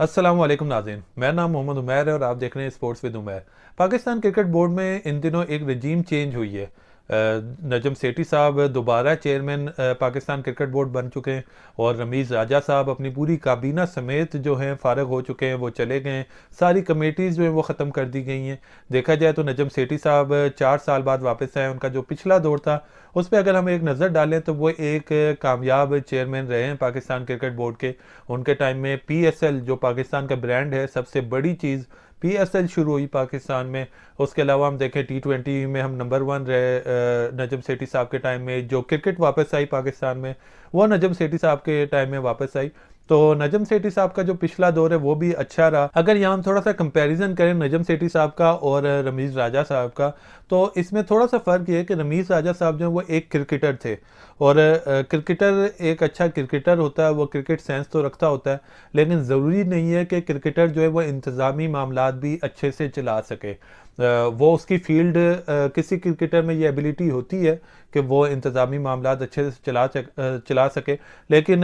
अस्सलाम वालेकुम नाज़रीन, मेरा नाम मोहम्मद उमैर है और आप देख रहे हैं sports with Umair. Pakistan cricket board में इन दिनों एक रजीम चेंज हुई है। नजम सेठी साहब दोबारा चेयरमैन पाकिस्तान क्रिकेट बोर्ड बन चुके हैं और रमीज़ राजा साहब अपनी पूरी काबीना समेत जो हैं फ़ारग हो चुके हैं, वो चले गए हैं। सारी कमेटीज़ जो हैं वो ख़त्म कर दी गई हैं। देखा जाए तो नजम सेठी साहब 4 साल बाद वापस आए। उनका जो पिछला दौर था उस पर अगर हम एक नज़र डालें तो वो एक कामयाब चेयरमैन रहे हैं पाकिस्तान क्रिकेट बोर्ड के। उनके टाइम में पीएसएल जो पाकिस्तान का ब्रांड है, सबसे बड़ी चीज़ पीएसएल शुरू हुई पाकिस्तान में। उसके अलावा हम देखें टी20 में हम नंबर 1 रहे नजम सेठी साहब के टाइम में। जो क्रिकेट वापस आई पाकिस्तान में वो नजम सेठी साहब के टाइम में वापस आई। तो नजम सेठी साहब का जो पिछला दौर है वो भी अच्छा रहा। अगर यहाँ हम थोड़ा सा कंपैरिजन करें नजम सेठी साहब का और रमीज़ राजा साहब का, तो इसमें थोड़ा सा फ़र्क ये है कि रमीज़ राजा साहब जो है वो एक क्रिकेटर थे और क्रिकेटर एक अच्छा क्रिकेटर होता है, वो क्रिकेट सेंस तो रखता होता है, लेकिन ज़रूरी नहीं है कि क्रिकेटर जो है वो इंतज़ामी मामलात भी अच्छे से चला सके। वो उसकी फील्ड किसी क्रिकेटर में ये एबिलिटी होती है कि वो इंतज़ामी मामलात अच्छे से चला सके, लेकिन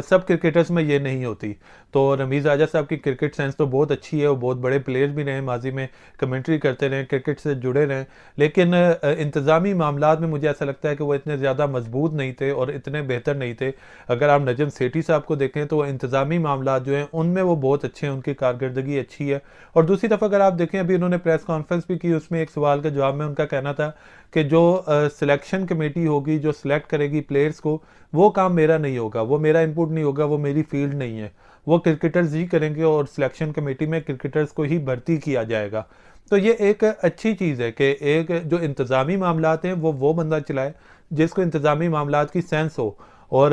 सब क्रिकेटर्स में ये नहीं होती। तो रमीज़ राजा साहब की क्रिकेट सेंस तो बहुत अच्छी है, वो बहुत बड़े प्लेयर भी रहे, माजी में कमेंट्री करते रहे, क्रिकेट से जुड़े रहे, लेकिन इंतज़ामी मामलात में मुझे ऐसा लगता है कि वो इतने ज़्यादा मजबूत नहीं थे और इतने बेहतर नहीं थे। अगर आप नजम सेठी साहब को देखें तो इंतज़ामी मामलात जो हैं उनमें वो बहुत अच्छे हैं, उनकी कारकर्दगी अच्छी है। और दूसरी तरफ अगर आप देखें, अभी उन्होंने प्रेस कॉन्फ्रेंस भी की, उसमें एक सवाल के जवाब में उनका कहना था कि जो सिलेक्शन कमेटी होगी, जो सिलेक्ट करेगी प्लेयर्स को, वो काम मेरा नहीं होगा, वो मेरा इनपुट नहीं होगा, वो मेरी फील्ड नहीं है, वो क्रिकेटर्स ही करेंगे और सिलेक्शन कमेटी में क्रिकेटर्स को ही भर्ती किया जाएगा। तो ये एक अच्छी चीज़ है कि एक जो इंतज़ामी मामलात हैं वो बंदा चलाए जिसको इंतज़ामी मामलात की सेंस हो, और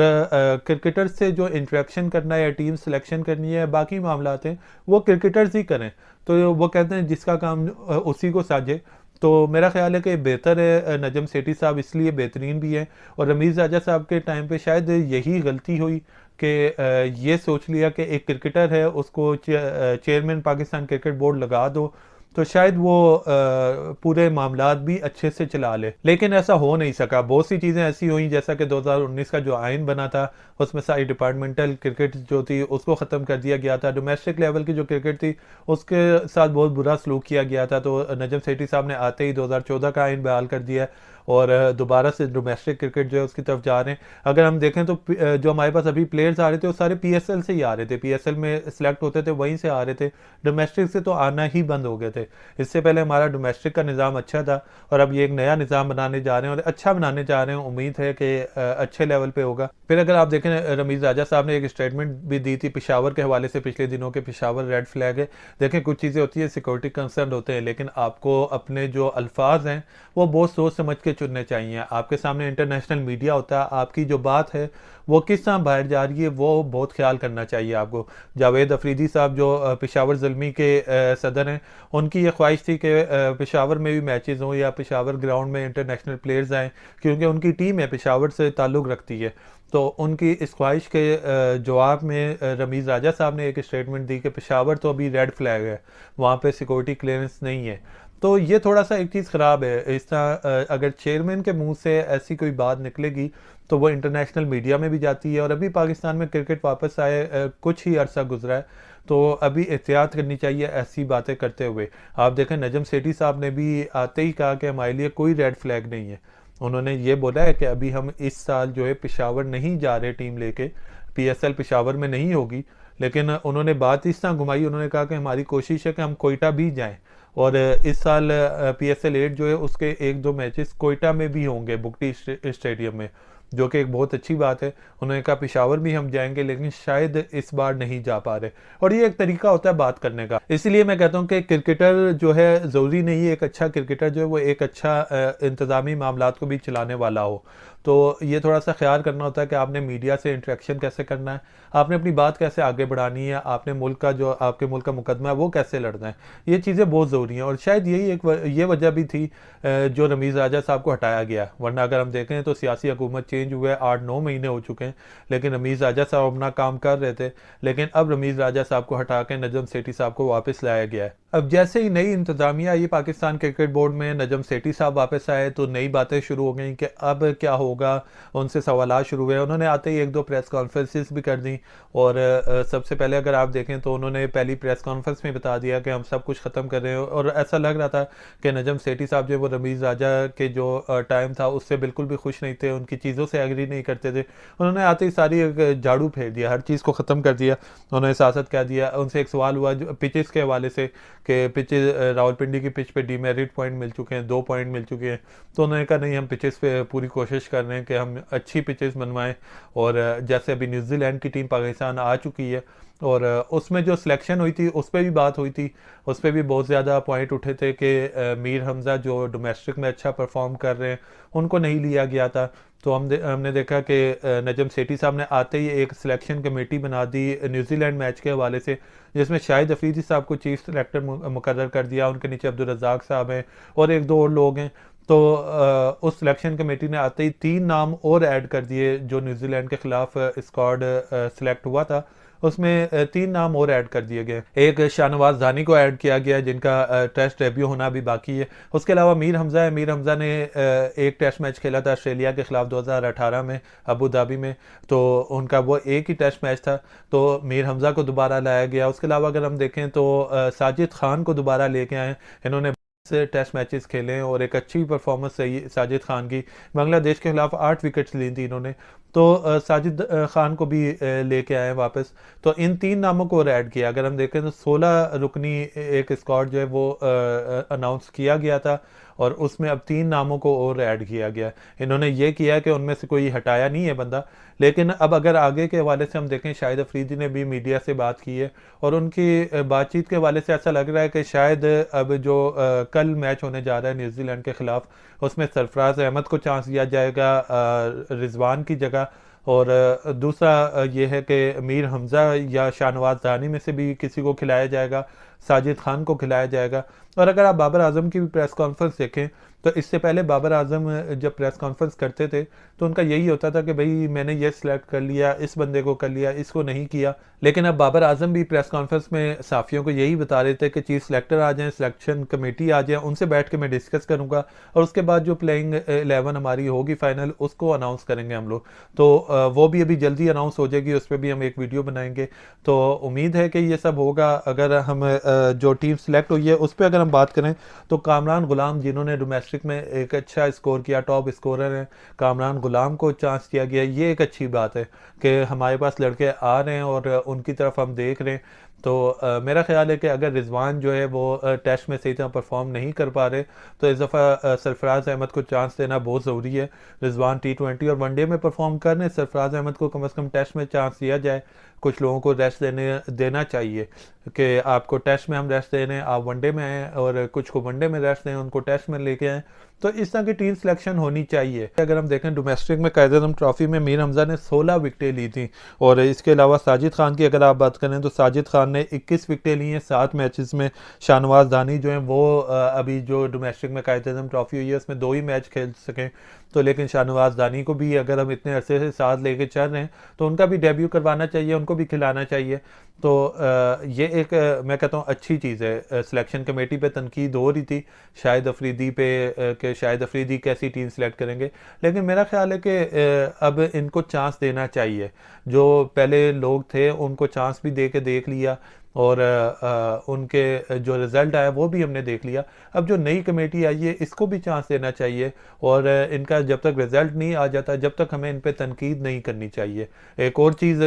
क्रिकेटर्स से जो इंटरेक्शन करना है या टीम सिलेक्शन करनी है, बाकी मामलात हैं वो क्रिकेटर्स ही करें। तो वो कहते हैं जिसका काम उसी को साझे। तो मेरा ख्याल है कि बेहतर है। नजम सेठी साहब इसलिए बेहतरीन भी हैं, और रमीज़ राजा साहब के टाइम पे शायद यही गलती हुई कि ये सोच लिया कि एक क्रिकेटर है उसको चेयरमैन पाकिस्तान क्रिकेट बोर्ड लगा दो तो शायद वो पूरे मामलात भी अच्छे से चला ले, लेकिन ऐसा हो नहीं सका। बहुत सी चीज़ें ऐसी हुई, जैसा कि 2019 का जो आइन बना था उसमें सारी डिपार्टमेंटल क्रिकेट जो थी उसको ख़त्म कर दिया गया था। डोमेस्टिक लेवल की जो क्रिकेट थी उसके साथ बहुत बुरा सलूक किया गया था। तो नजम सेठी साहब ने आते ही 2014 का आइन बहाल कर दिया और दोबारा से डोमेस्टिक क्रिकेट जो है उसकी तरफ जा रहे हैं। अगर हम देखें तो जो हमारे पास अभी प्लेयर्स आ रहे थे वो सारे पीएसएल से ही आ रहे थे, पीएसएल में सिलेक्ट होते थे वहीं से आ रहे थे, डोमेस्टिक से तो आना ही बंद हो गए थे। इससे पहले हमारा डोमेस्टिक का निज़ाम अच्छा था और अब ये एक नया निज़ाम बनाने जा रहे हैं और अच्छा बनाने जा रहे हैं। उम्मीद है कि अच्छे लेवल पे होगा। फिर अगर आप देखें, रमीज़ राजा साहब ने एक स्टेटमेंट भी दी थी पेशावर के हवाले से पिछले दिनों के। पेशावर रेड फ्लैग है। देखें, कुछ चीज़ें होती है, सिक्योरिटी कंसर्न होते हैं, लेकिन आपको अपने जो अल्फाज हैं वो बहुत सोच समझ के चुनने चाहिए। आपके सामने इंटरनेशनल मीडिया होता है, आपकी जो बात है वो किस तरह बाहर जा रही है वो बहुत ख्याल करना चाहिए आपको। जावेद अफरीदी साहब जो पेशावर ज़ुल्मी के सदर हैं, उनकी ये ख्वाहिश थी कि पेशावर में भी मैचेस हों या पेशावर ग्राउंड में इंटरनेशनल प्लेयर्स आएँ, क्योंकि उनकी टीम है पेशावर से ताल्लुक़ रखती है। तो उनकी इस ख्वाहिश के जवाब में रमीज़ राजा साहब ने एक स्टेटमेंट दी कि पेशावर तो अभी रेड फ्लैग है, वहाँ पे सिक्योरिटी क्लियरेंस नहीं है। तो ये थोड़ा सा एक चीज़ ख़राब है। इस तरह अगर चेयरमैन के मुंह से ऐसी कोई बात निकलेगी तो वो इंटरनेशनल मीडिया में भी जाती है। और अभी पाकिस्तान में क्रिकेट वापस आए कुछ ही अरसा गुजरा है, तो अभी एहतियात करनी चाहिए ऐसी बातें करते हुए। आप देखें, नजम सेठी साहब ने भी आते ही कहा कि हमारे लिए कोई रेड फ्लैग नहीं है। उन्होंने ये बोला है कि अभी हम इस साल जो है पेशावर नहीं जा रहे टीम लेके, पीएसएल पेशावर में नहीं होगी, लेकिन उन्होंने बात इस तरह घुमाई। उन्होंने कहा कि हमारी कोशिश है कि हम कोयटा भी जाएं, और इस साल पीएसएल 8 जो है उसके 1-2 मैचेस कोयटा में भी होंगे, बुगटी स्टेडियम में, जो कि एक बहुत अच्छी बात है। उन्होंने कहा पेशावर भी हम जाएंगे, लेकिन शायद इस बार नहीं जा पा रहे। और ये एक तरीका होता है बात करने का। इसलिए मैं कहता हूँ कि क्रिकेटर जो है ज़रूरी नहीं है, एक अच्छा क्रिकेटर जो है वो एक अच्छा इंतज़ामी मामलात को भी चलाने वाला हो। तो ये थोड़ा सा ख्याल करना होता है कि आपने मीडिया से इंटरेक्शन कैसे करना है, आपने अपनी बात कैसे आगे बढ़ानी है, आपने मुल्क का जो आपके मुल्क का मुकदमा है वो कैसे लड़ना है। ये चीज़ें बहुत ज़रूरी हैं, और शायद यही ये वजह भी थी जो रमीज़ राजा साहब को हटाया गया। वरना अगर हम देखें तो सियासी हुकूमत चेंज हुए 8-9 महीने हो चुके हैं, लेकिन रमीज़ राजा साहब अपना काम कर रहे थे। लेकिन अब रमीज़ राजा साहब को हटा के नजम सेठी साहब को वापस लाया गया है। अब जैसे ही नई इंतज़ामिया आई पाकिस्तान क्रिकेट बोर्ड में, नजम सेठी साहब वापस आए, तो नई बातें शुरू हो गई कि अब क्या होगा। होगा, उनसे सवाल शुरू हुए। उन्होंने आते ही एक दो प्रेस कॉन्फ्रेंसेस भी कर दी और सबसे पहले अगर आप देखें तो उन्होंने पहली प्रेस कॉन्फ्रेंस में बता दिया कि हम सब कुछ ख़त्म कर रहे हैं, और ऐसा लग रहा था कि नजम सेठी साहब जो वो रमीज़ राजा के जो टाइम था उससे बिल्कुल भी खुश नहीं थे, उनकी चीज़ों से एग्री नहीं करते थे। उन्होंने आते ही सारी एक झाड़ू फेर दिया, हर चीज़ को ख़त्म कर दिया, उन्होंने सियासत कह दिया। उनसे एक सवाल हुआ जो पिचेस के हवाले से कि पिचेस रावलपिंडी की पिच पे डीमेरिट पॉइंट मिल चुके हैं, 2 पॉइंट मिल चुके हैं। तो उन्होंने कहा नहीं, हम पिचेस पे पूरी कोशिश कर रहे हैं कि हम अच्छी पिचेस बनवाएं, और जैसे अभी न्यूजीलैंड की टीम पाकिस्तान आ चुकी है और उसमें जो सिलेक्शन हुई थी उस पर भी बात हुई थी, उस पर भी बहुत ज़्यादा पॉइंट उठे थे कि मीर हमज़ा जो डोमेस्टिक में अच्छा परफॉर्म कर रहे हैं उनको नहीं लिया गया था। तो हमने देखा कि नजम सेठी साहब ने आते ही एक सिलेक्शन कमेटी बना दी न्यूजीलैंड मैच के हवाले से, जिसमें शाहिद अफरीदी साहब को चीफ सेलेक्टर मुकर्रर कर दिया, उनके नीचे अब्दुल रज़ाक साहब हैं और एक दो और लोग हैं। तो उस सिलेक्शन कमेटी ने आते ही 3 नाम और ऐड कर दिए जो न्यूजीलैंड के खिलाफ स्क्वाड सिलेक्ट हुआ था, उसमें 3 नाम और ऐड कर दिए गए। एक शाहनवाज दानी को ऐड किया गया जिनका टेस्ट डेब्यू होना भी बाकी है। उसके अलावा मीर हमज़ा है, मीर हमज़ा ने एक टेस्ट मैच खेला था ऑस्ट्रेलिया के खिलाफ 2018 में अबू धाबी में, तो उनका वो एक ही टेस्ट मैच था, तो मीर हमज़ा को दोबारा लाया गया। उसके अलावा अगर हम देखें तो साजिद खान को दोबारा लेके आए, इन्होंने से टेस्ट मैचेस खेले हैं और एक अच्छी परफॉर्मेंस रही साजिद खान की। बांग्लादेश के खिलाफ 8 विकेट्स ली थी इन्होंने, तो साजिद खान को भी लेके आए वापस। तो इन 3 नामों को और ऐड किया। अगर हम देखें तो 16 रुकनी एक स्क्वाड जो है वो अनाउंस किया गया था और उसमें अब 3 नामों को और ऐड किया गया। इन्होंने ये किया कि उनमें से कोई हटाया नहीं है बंदा। लेकिन अब अगर आगे के हवाले से हम देखें, शाहिद अफरीदी ने भी मीडिया से बात की है और उनकी बातचीत के हवाले से ऐसा लग रहा है कि शायद अब जो कल मैच होने जा रहा है न्यूजीलैंड के खिलाफ, उसमें सरफराज अहमद को चांस दिया जाएगा रिजवान की जगह, और दूसरा ये है कि मीर हमज़ा या शाहनवाज दानी में से भी किसी को खिलाया जाएगा, साजिद खान को खिलाया जाएगा। और अगर आप बाबर आजम की भी प्रेस कॉन्फ्रेंस देखें तो इससे पहले बाबर आजम जब प्रेस कॉन्फ्रेंस करते थे तो उनका यही होता था कि भाई मैंने ये सिलेक्ट कर लिया, इस बंदे को कर लिया, इसको नहीं किया। लेकिन अब बाबर आजम भी प्रेस कॉन्फ्रेंस में साफियों को यही बता रहे थे कि चीफ सिलेक्टर आ जाएं, सिलेक्शन कमेटी आ जाए, उनसे बैठ के मैं डिस्कस करूंगा और उसके बाद जो प्लेइंग 11 हमारी होगी फाइनल उसको अनाउंस करेंगे हम लोग। तो वो भी अभी जल्दी अनाउंस हो जाएगी, उस पर भी हम एक वीडियो बनाएंगे। तो उम्मीद है कि ये सब होगा। अगर हम जो टीम सिलेक्ट हुई है उस पर अगर हम बात करें तो कामरान गुलाम, जिन्होंने डोमेस्टिक में एक अच्छा स्कोर किया, टॉप स्कोरर हैं, कामरान गुलाम को चांस दिया गया। ये एक अच्छी बात है कि हमारे पास लड़के आ रहे हैं और उनकी तरफ हम देख रहे हैं। तो मेरा ख्याल है कि अगर रिजवान जो है वो टेस्ट में सही तरह परफॉर्म नहीं कर पा रहे तो इस दफ़ा सरफराज अहमद को चांस देना बहुत ज़रूरी है। रिजवान T20 और वनडे में परफॉर्म कर रहे हैं, सरफराज अहमद को कम से कम टेस्ट में चांस दिया जाए। कुछ लोगों को रेस्ट देना चाहिए कि आपको टेस्ट में हम रेस्ट दे रहे हैं, आप वनडे में आएँ, और कुछ को वनडे में रेस्ट दें, उनको टेस्ट में लेके आएँ। तो इस तरह की टीम सिलेक्शन होनी चाहिए। अगर हम देखें डोमेस्टिक में कायद-ए-आज़म ट्रॉफी में मीर हमज़ा ने 16 विकेटें ली थी, और इसके अलावा साजिद खान की अगर आप बात करें तो साजिद खान ने 21 विकेटें ली हैं 7 मैचेस में। शाहनवाज दानी जो हैं वो अभी जो डोमेस्टिक में कायद-ए-आज़म ट्रॉफी हुई है उसमें 2 ही मैच खेल सकें, तो लेकिन शाहनवाज दानी को भी अगर हम इतने अरसे से साथ लेके चल रहे हैं तो उनका भी डेब्यू करवाना चाहिए, उनको भी खिलाना चाहिए। तो ये एक मैं कहता हूँ अच्छी चीज़ है। सिलेक्शन कमेटी पे तनकीद हो रही थी शाहिद अफरीदी पे कि शाहिद अफरीदी कैसी टीम सेलेक्ट करेंगे, लेकिन मेरा ख्याल है कि अब इनको चांस देना चाहिए। जो पहले लोग थे उनको चांस भी दे के देख लिया और उनके जो रिज़ल्ट आया वो भी हमने देख लिया। अब जो नई कमेटी आई है इसको भी चांस देना चाहिए, और इनका जब तक रिज़ल्ट नहीं आ जाता जब तक हमें इन पे तनकीद नहीं करनी चाहिए। एक और चीज़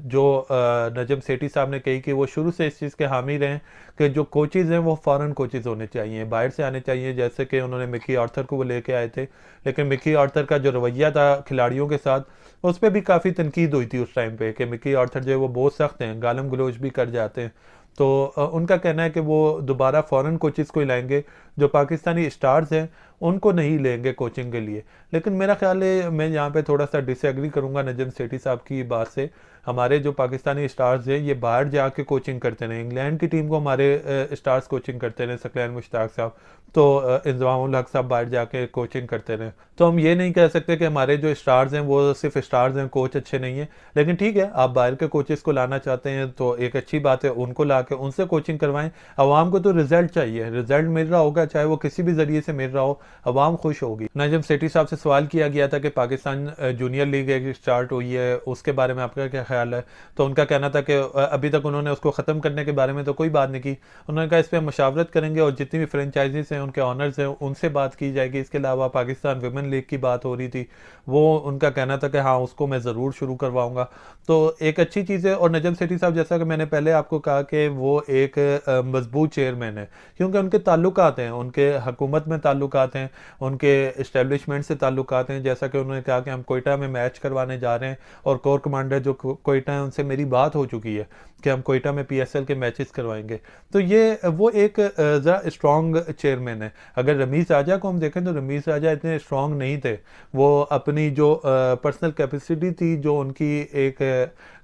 जो नजम सेठी साहब ने कही कि वो शुरू से इस चीज़ के हामी रहे कि जो कोचेज़ हैं वो फॉरेन कोचेज़ होने चाहिए, बाहर से आने चाहिए। जैसे कि उन्होंने मिकी आर्थर को वो लेके आए थे, लेकिन मिकी आर्थर का जो रवैया था खिलाड़ियों के साथ उस पर भी काफ़ी तनकीद हुई थी उस टाइम पे कि मिकी आर्थर जो है वो बहुत सख्त हैं, गालम गलोच भी कर जाते हैं। तो उनका कहना है कि वो दोबारा फॉरेन कोचेज़ को ही लाएंगे, जो पाकिस्तानी स्टार्स हैं उनको नहीं लेंगे कोचिंग के लिए। लेकिन मेरा ख्याल है मैं यहाँ पे थोड़ा सा डिसएग्री करूँगा नजम सेठी साहब की बात से। हमारे जो पाकिस्तानी स्टार्स हैं ये बाहर जाके कोचिंग करते रहे, इंग्लैंड की टीम को हमारे स्टार्स कोचिंग करते रहे, सकलैन मुश्ताक साहब, तो इंजमामुल हक साहब बाहर जाके कोचिंग करते रहे। तो हम ये नहीं कह सकते कि हमारे जो स्टार्स हैं वो सिर्फ स्टार्स हैं, कोच अच्छे नहीं हैं। लेकिन ठीक है, आप बाहर के कोचेस को लाना चाहते हैं तो एक अच्छी बात है, उनको ला आके उनसे कोचिंग करवाएं। अवाम को तो रिजल्ट चाहिए, रिजल्ट मिल रहा होगा चाहे वो किसी भी जरिए से मिल रहा हो, अवाम खुश होगी। नजम सेठी साहब से सवाल किया गया था कि पाकिस्तान जूनियर लीग एक स्टार्ट हुई है, उसके बारे में आपका क्या ख्याल है? तो उनका कहना था कि अभी तक उन्होंने उसको ख़त्म करने के बारे में तो कोई बात नहीं की। उन्होंने कहा इस पर मशावरत करेंगे और जितनी भी फ्रेंचाइजीज हैं उनके ऑनर्स हैं उनसे बात की जाएगी। इसके अलावा पाकिस्तान विमेन लीग की बात हो रही थी, वो उनका कहना था कि हाँ उसको मैं ज़रूर शुरू करवाऊंगा। तो एक अच्छी चीज़ है। और नजम सेठी साहब जैसा कि मैंने पहले आपको कहा कि वो एक मजबूत चेयरमैन है, क्योंकि उनके ताल्लुकात हैं, उनके हुकूमत में ताल्लुकात हैं, उनके इस्टेब्लिशमेंट से ताल्लुकात हैं। जैसा कि उन्होंने कहा कि हम कोयटा में मैच करवाने जा रहे हैं और कोर कमांडर जो कोयटा है उनसे मेरी बात हो चुकी है कि हम कोयटा में PSL के मैचेस करवाएंगे। तो ये वो एक ज़रा स्ट्रॉन्ग चेयरमैन है। अगर रमीज़ राजा को हम देखें तो रमीज़ राजा इतने स्ट्रॉन्ग नहीं थे, वो अपनी जो पर्सनल कैपेसिटी थी, जो उनकी एक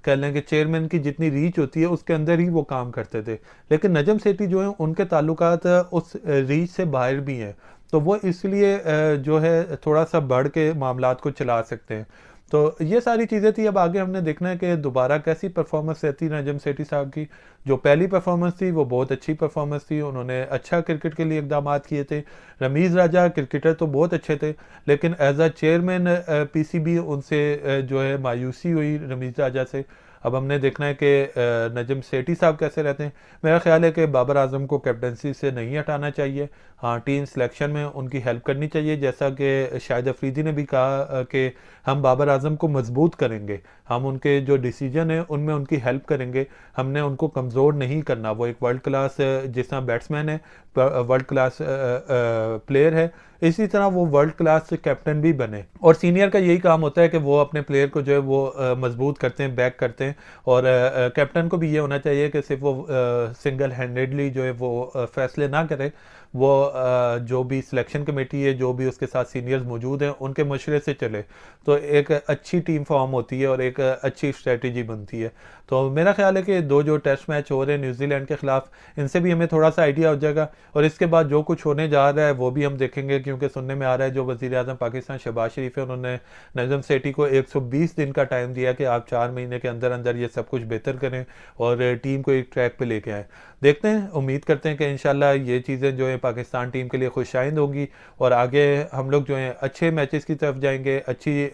कह लें कि चेयरमैन की जितनी रीच होती है उसके अंदर ही वो काम करते थे। लेकिन नजम सेठी जो है उनके ताल्लुकात उस रीच से बाहर भी हैं, तो वो इसलिए जो है थोड़ा सा बढ़ के मामलात को चला सकते हैं। तो ये सारी चीज़ें थी। अब आगे हमने देखना है कि दोबारा कैसी परफॉर्मेंस रहती है नजम सेठी साहब की। जो पहली परफॉर्मेंस थी वो बहुत अच्छी परफॉर्मेंस थी, उन्होंने अच्छा क्रिकेट के लिए इकदाम किए थे। रमीज़ राजा क्रिकेटर तो बहुत अच्छे थे, लेकिन एज अ चेयरमैन PCB उनसे जो है मायूसी हुई रमीज़ राजा से। अब हमने देखना है कि नजम सेठी साहब कैसे रहते हैं। मेरा ख्याल है कि बाबर आजम को कैप्टनसी से नहीं हटाना चाहिए, हाँ टीम सिलेक्शन में उनकी हेल्प करनी चाहिए। जैसा कि शाहिद अफरीदी ने भी कहा कि हम बाबर आजम को मजबूत करेंगे, हम उनके जो डिसीजन है उनमें उनकी हेल्प करेंगे, हमने उनको कमज़ोर नहीं करना। वो एक वर्ल्ड क्लास जिस तरह बैट्समैन है, वर्ल्ड क्लास प्लेयर है, इसी तरह वो वर्ल्ड क्लास कैप्टन भी बने। और सीनियर का यही काम होता है कि वो अपने प्लेयर को जो है वो मजबूत करते हैं, बैक करते हैं। और कैप्टन को भी ये होना चाहिए कि सिर्फ वो सिंगल हैंडेडली जो है वो फैसले ना करे, वो जो भी सिलेक्शन कमेटी है, जो भी उसके साथ सीनियर्स मौजूद हैं, उनके मशवरे से चले तो एक अच्छी टीम फॉर्म होती है और एक अच्छी स्ट्रेटजी बनती है। तो मेरा ख्याल है कि दो जो टेस्ट मैच हो रहे हैं न्यूजीलैंड के खिलाफ, इनसे भी हमें थोड़ा सा आइडिया हो जाएगा। और इसके बाद जो कुछ होने जा रहा है वो भी हम देखेंगे, क्योंकि सुनने में आ रहा है जो वज़ीर आज़म पाकिस्तान शहबाज शरीफ है उन्होंने नजम सेठी को 120 दिन का टाइम दिया कि आप 4 महीने के अंदर अंदर ये सब कुछ बेहतर करें और टीम को एक ट्रैक पे लेके आएँ। देखते हैं, उम्मीद करते हैं कि इंशाल्लाह ये चीज़ें जो है पाकिस्तान टीम के लिए खुशाइंद होंगी और आगे हम लोग जो हैं अच्छे मैचेस की तरफ जाएंगे, अच्छी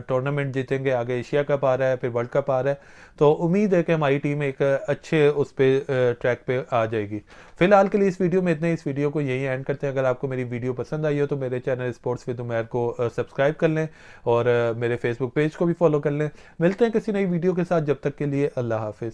टूर्नामेंट जीतेंगे। आगे एशिया कप आ रहा है, फिर वर्ल्ड कप आ रहा है, तो उम्मीद है कि हमारी टीम एक अच्छे उस पर ट्रैक पे आ जाएगी। फिलहाल के लिए इस वीडियो में इतना ही। इस वीडियो को यही एंड करते हैं। अगर आपको मेरी वीडियो पसंद आई हो तो मेरे चैनल स्पोर्ट्स विद उमैर को सब्सक्राइब कर लें और मेरे फेसबुक पेज को भी फॉलो कर लें। मिलते हैं किसी नई वीडियो के साथ, जब तक के लिए अल्लाह हाफिज़।